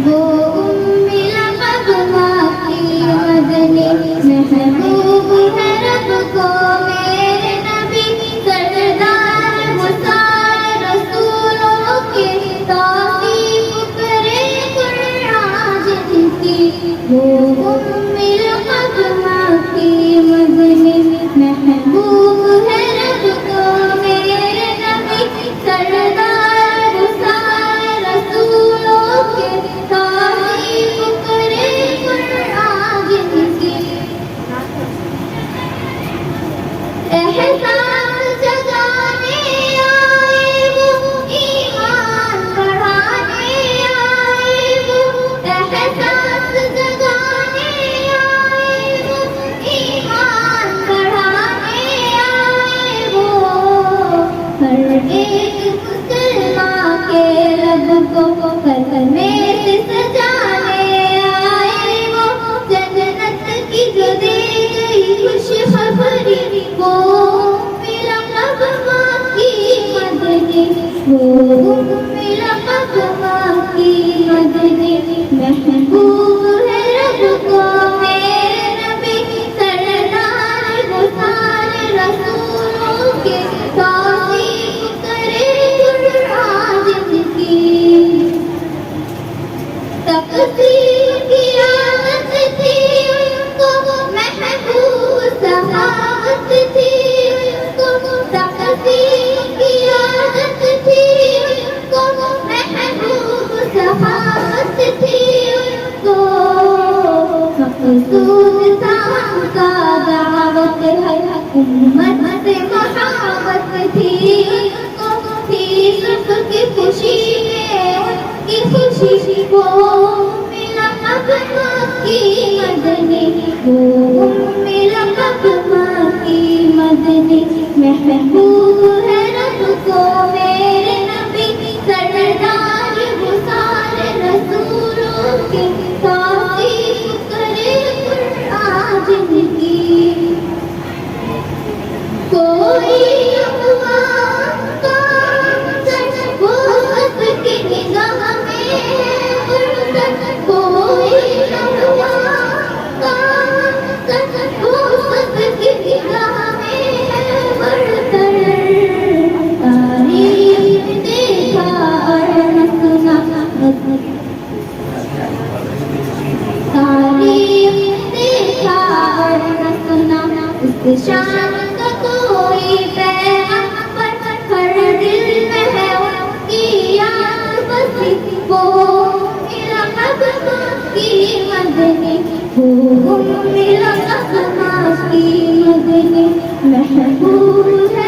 وہ لقبہ کی مدنی محبوب ہے رب کو میرے نبی سردار مسار رسولوں کے توصیف کرے قرآن جن کی وہ لقبہ کی مدنی محبوب ہے رب کو میرے نبی سردار مسار رسولوں کے توصیف کرے قرآن جن کی احساس جگانے آئے وہ ایمان بڑھانے آئے وہ احساس جگانے آئے وہ ایمان بڑھانے آئے وہ ہر ایک مسلمان کے رب کو کلمے سے سجانے آئے وہ جنت کی جو دے گئی خوش خبری وہ لقبہ کی مدنی وہ لقبہ کی مدنی محبوب ہے رب کو میرے نبی سردار مسار رسولوں کے توصیف کرے قرآن جن کی تقسیم کی عادت تھی ان کو محبوب صحابت تھی ان کو تقسیم کی عادت تھی ان کو محبوب صحابت تھی ان کو مقصود تھا ان کا دعوت ہے امت سے محبت تھی ان کو تھی سب کی خوشی میں ان کی خوشی وہ لقبہ کی مدنی وہ لقبہ کی مدنی محبوب ہے رب کو میرے نبی سردار مسار رسولوں کے توصیف کرے قرآن جن کی کوئی عنوان کام سچ وہ اس کی نگاہ میں فرصت کوئی عنوان کام سچ وہ اس کی نگاہ میں برتر تاریخ دیکھا اور نہ سنا تاریخ دیکھا اور نہ سنا اس شان کا کوئی پیغام ہر دل میں ہے ان کی یاد بسی وہ لقبہ کی مدنی وہ لقبہ کی مدنی محبوب ہے